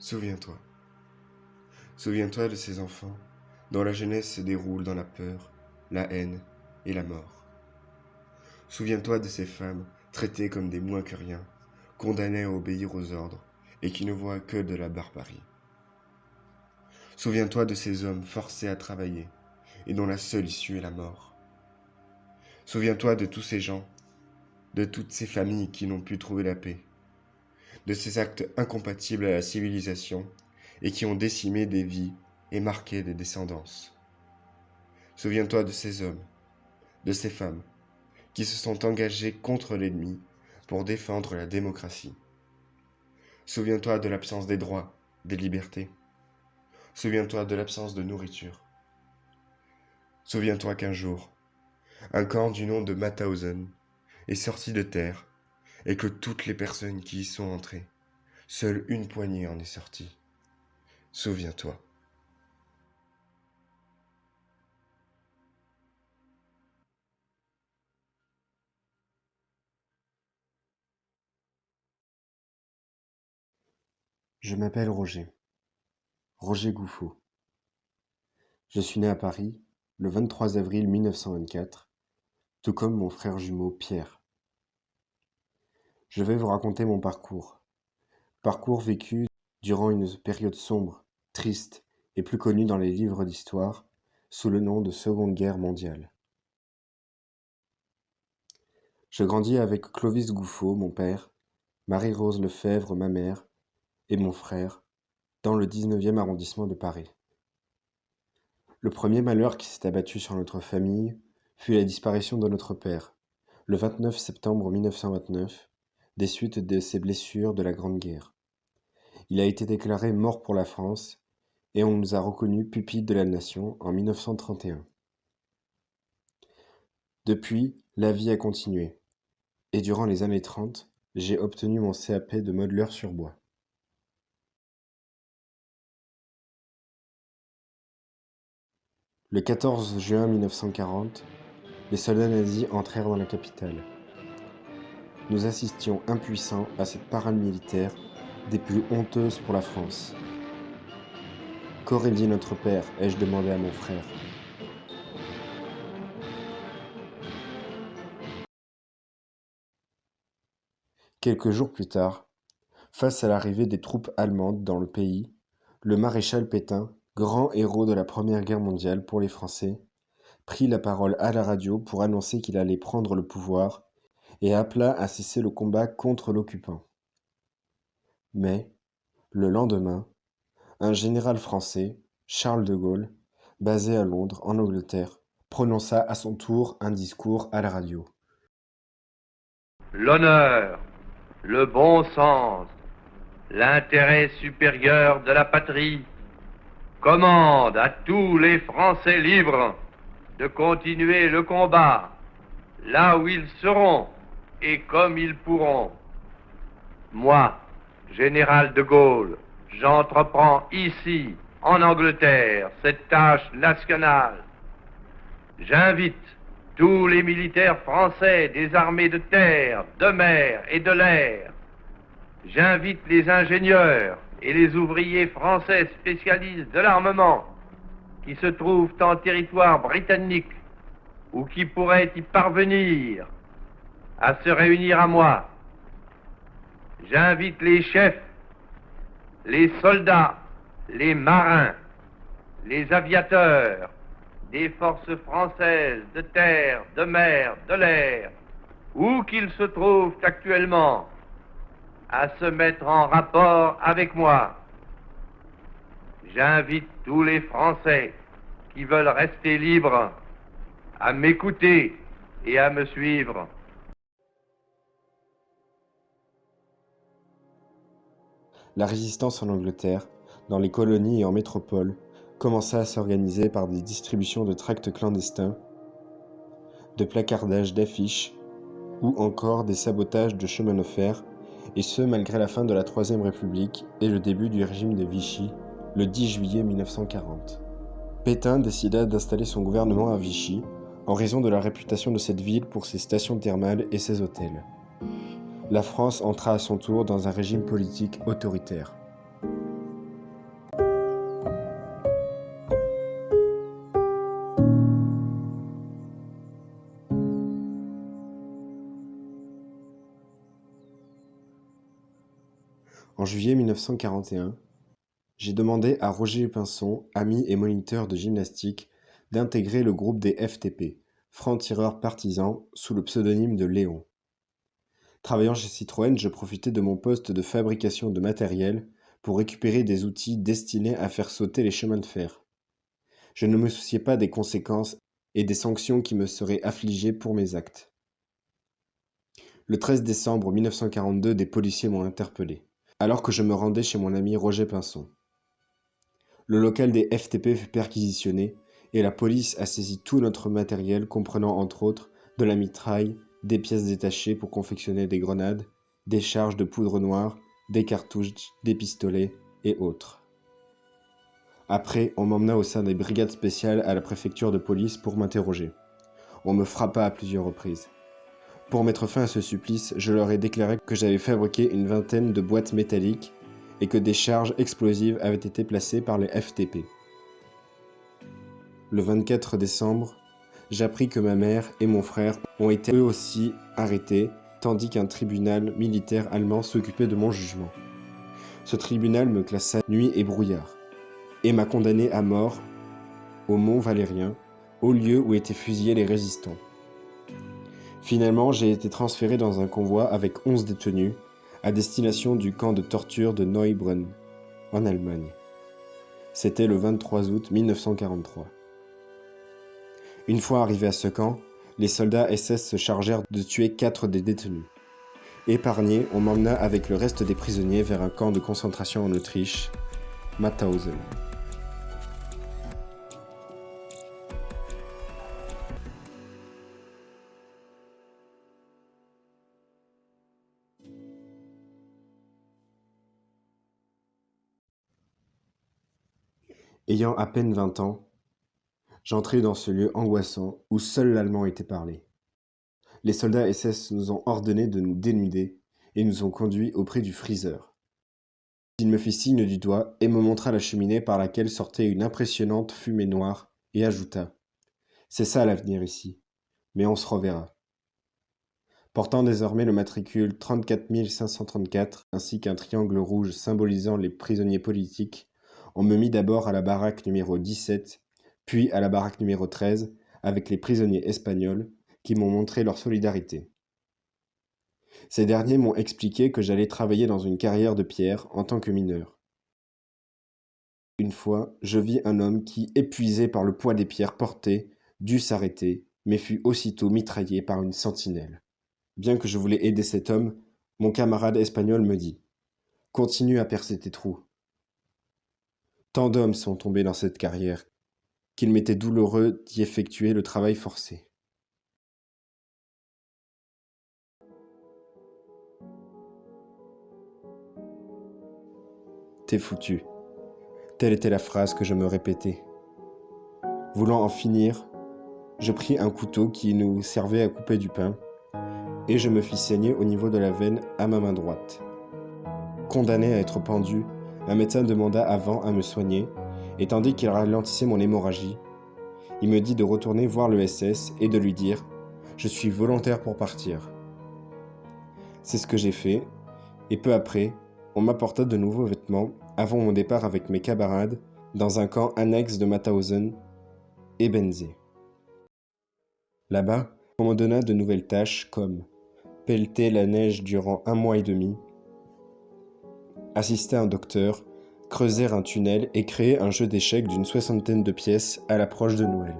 Souviens-toi. Souviens-toi de ces enfants dont la jeunesse se déroule dans la peur, la haine et la mort. Souviens-toi de ces femmes traitées comme des moins que rien, condamnées à obéir aux ordres et qui ne voient que de la barbarie. Souviens-toi de ces hommes forcés à travailler et dont la seule issue est la mort. Souviens-toi de tous ces gens, de toutes ces familles qui n'ont pu trouver la paix, de ces actes incompatibles à la civilisation et qui ont décimé des vies et marqué des descendances. Souviens-toi de ces hommes, de ces femmes, qui se sont engagés contre l'ennemi pour défendre la démocratie. Souviens-toi de l'absence des droits, des libertés. Souviens-toi de l'absence de nourriture. Souviens-toi qu'un jour, un camp du nom de Mauthausen est sorti de terre et que toutes les personnes qui y sont entrées, seule une poignée en est sortie. Souviens-toi. Je m'appelle Roger Gouffaut. Je suis né à Paris le 23 avril 1924, tout comme mon frère jumeau Pierre. Je vais vous raconter mon parcours vécu durant une période sombre, triste et plus connue dans les livres d'histoire sous le nom de Seconde Guerre mondiale. Je grandis avec Clovis Gouffaut, mon père, Marie-Rose Lefebvre, ma mère, et mon frère, dans le 19e arrondissement de Paris. Le premier malheur qui s'est abattu sur notre famille fut la disparition de notre père, le 29 septembre 1929, des suites de ses blessures de la Grande Guerre. Il a été déclaré mort pour la France et on nous a reconnus pupilles de la nation en 1931. Depuis, la vie a continué et durant les années 30, j'ai obtenu mon CAP de modeleur sur bois. Le 14 juin 1940, les soldats nazis entrèrent dans la capitale. Nous assistions impuissants à cette parade militaire des plus honteuses pour la France. Qu'aurait dit notre père, ai-je demandé à mon frère. Quelques jours plus tard, face à l'arrivée des troupes allemandes dans le pays, le maréchal Pétain, grand héros de la Première Guerre mondiale pour les Français, prit la parole à la radio pour annoncer qu'il allait prendre le pouvoir et appela à cesser le combat contre l'occupant. Mais, le lendemain, un général français, Charles de Gaulle, basé à Londres, en Angleterre, prononça à son tour un discours à la radio. L'honneur, le bon sens, l'intérêt supérieur de la patrie commandent à tous les Français libres de continuer le combat là où ils seront et comme ils pourront. Moi, général de Gaulle, j'entreprends ici, en Angleterre, cette tâche nationale. J'invite tous les militaires français des armées de terre, de mer et de l'air. J'invite les ingénieurs et les ouvriers français spécialistes de l'armement qui se trouvent en territoire britannique ou qui pourraient y parvenir à se réunir à moi. J'invite les chefs, les soldats, les marins, les aviateurs des forces françaises de terre, de mer, de l'air, où qu'ils se trouvent actuellement, à se mettre en rapport avec moi. J'invite tous les Français qui veulent rester libres à m'écouter et à me suivre. La résistance en Angleterre, dans les colonies et en métropole, commença à s'organiser par des distributions de tracts clandestins, de placardages d'affiches ou encore des sabotages de chemins de fer, et ce malgré la fin de la Troisième République et le début du régime de Vichy, le 10 juillet 1940. Pétain décida d'installer son gouvernement à Vichy en raison de la réputation de cette ville pour ses stations thermales et ses hôtels. La France entra à son tour dans un régime politique autoritaire. En juillet 1941, j'ai demandé à Roger Pinson, ami et moniteur de gymnastique, d'intégrer le groupe des FTP, francs-tireurs partisans, sous le pseudonyme de Léon. Travaillant chez Citroën, je profitais de mon poste de fabrication de matériel pour récupérer des outils destinés à faire sauter les chemins de fer. Je ne me souciais pas des conséquences et des sanctions qui me seraient affligées pour mes actes. Le 13 décembre 1942, des policiers m'ont interpellé, alors que je me rendais chez mon ami Roger Pinson. Le local des FTP fut perquisitionné et la police a saisi tout notre matériel comprenant entre autres de la mitraille, des pièces détachées pour confectionner des grenades, des charges de poudre noire, des cartouches, des pistolets et autres. Après, on m'emmena au sein des brigades spéciales à la préfecture de police pour m'interroger. On me frappa à plusieurs reprises. Pour mettre fin à ce supplice, je leur ai déclaré que j'avais fabriqué une vingtaine de boîtes métalliques et que des charges explosives avaient été placées par les FTP. Le 24 décembre, j'appris que ma mère et mon frère ont été eux aussi arrêtés, tandis qu'un tribunal militaire allemand s'occupait de mon jugement. Ce tribunal me classa nuit et brouillard, et m'a condamné à mort au Mont Valérien, au lieu où étaient fusillés les résistants. Finalement, j'ai été transféré dans un convoi avec 11 détenus, à destination du camp de torture de Neubrunn, en Allemagne. C'était le 23 août 1943. Une fois arrivés à ce camp, les soldats SS se chargèrent de tuer 4 des détenus. Épargné, on m'emmena avec le reste des prisonniers vers un camp de concentration en Autriche, Mauthausen. Ayant à peine 20 ans, j'entrai dans ce lieu angoissant où seul l'allemand était parlé. Les soldats SS nous ont ordonné de nous dénuder et nous ont conduits auprès du freezer. Il me fit signe du doigt et me montra la cheminée par laquelle sortait une impressionnante fumée noire et ajouta : « C'est ça l'avenir ici, mais on se reverra. » Portant désormais le matricule 34 534 ainsi qu'un triangle rouge symbolisant les prisonniers politiques, on me mit d'abord à la baraque numéro 17, puis à la baraque numéro 13, avec les prisonniers espagnols, qui m'ont montré leur solidarité. Ces derniers m'ont expliqué que j'allais travailler dans une carrière de pierre en tant que mineur. Une fois, je vis un homme qui, épuisé par le poids des pierres portées, dut s'arrêter, mais fut aussitôt mitraillé par une sentinelle. Bien que je voulais aider cet homme, mon camarade espagnol me dit : « Continue à percer tes trous. » Tant d'hommes sont tombés dans cette carrière qu'il m'était douloureux d'y effectuer le travail forcé. T'es foutu. Telle était la phrase que je me répétais. Voulant en finir, je pris un couteau qui nous servait à couper du pain et je me fis saigner au niveau de la veine à ma main droite. Condamné à être pendu, un médecin demanda avant à me soigner et tandis qu'il ralentissait mon hémorragie, il me dit de retourner voir le SS et de lui dire : « Je suis volontaire pour partir. » C'est ce que j'ai fait et peu après, on m'apporta de nouveaux vêtements avant mon départ avec mes camarades dans un camp annexe de Mauthausen et Benzé. Là-bas, on me donna de nouvelles tâches comme pelleter la neige durant 1 mois et demi, assister un docteur, creuser un tunnel et créer un jeu d'échecs d'une 60aine de pièces à l'approche de Noël.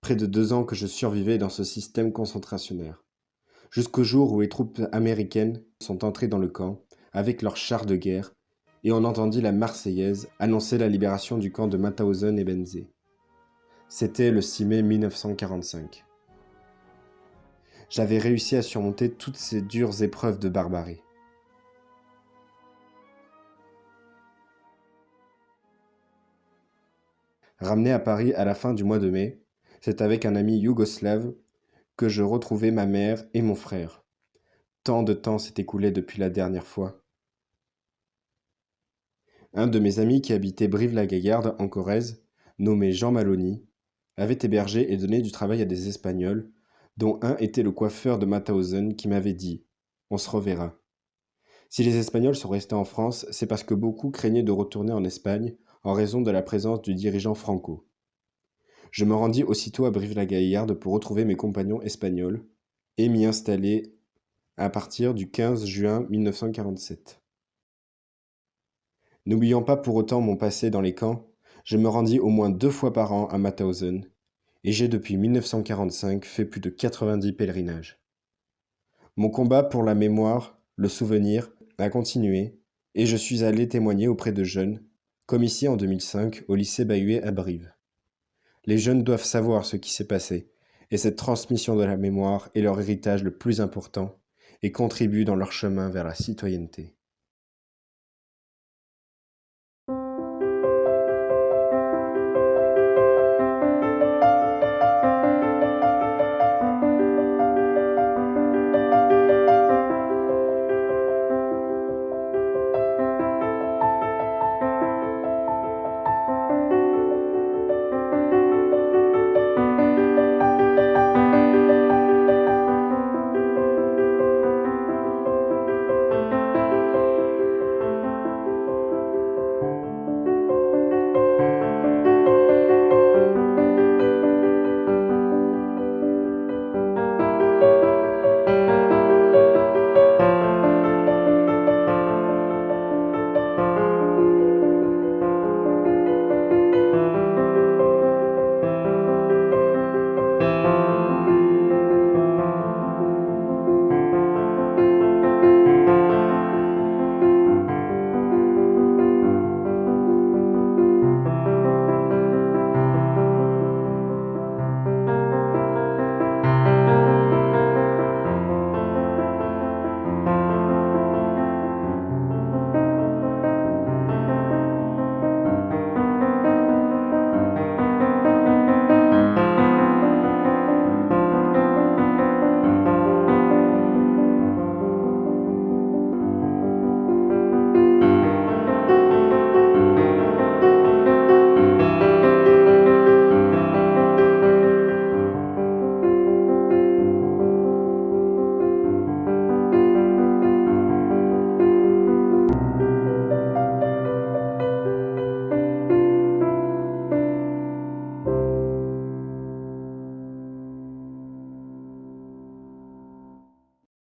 Près de 2 ans que je survivais dans ce système concentrationnaire, jusqu'au jour où les troupes américaines sont entrées dans le camp avec leurs chars de guerre et on entendit la Marseillaise annoncer la libération du camp de Mauthausen et Benzé. C'était le 6 mai 1945. J'avais réussi à surmonter toutes ces dures épreuves de barbarie. Ramené à Paris à la fin du mois de mai, c'est avec un ami yougoslave que je retrouvais ma mère et mon frère. Tant de temps s'est écoulé depuis la dernière fois. Un de mes amis qui habitait Brive-la-Gaillarde en Corrèze, nommé Jean Maloney, avait hébergé et donné du travail à des Espagnols, dont un était le coiffeur de Mauthausen qui m'avait dit « On se reverra ». Si les Espagnols sont restés en France, c'est parce que beaucoup craignaient de retourner en Espagne en raison de la présence du dirigeant Franco. Je me rendis aussitôt à Brive-la-Gaillarde pour retrouver mes compagnons espagnols et m'y installer à partir du 15 juin 1947. N'oubliant pas pour autant mon passé dans les camps, je me rendis au moins 2 fois par an à Mauthausen, et j'ai depuis 1945 fait plus de 90 pèlerinages. Mon combat pour la mémoire, le souvenir, a continué, et je suis allé témoigner auprès de jeunes, comme ici en 2005 au lycée Bahuet à Brive. Les jeunes doivent savoir ce qui s'est passé, et cette transmission de la mémoire est leur héritage le plus important, et contribue dans leur chemin vers la citoyenneté.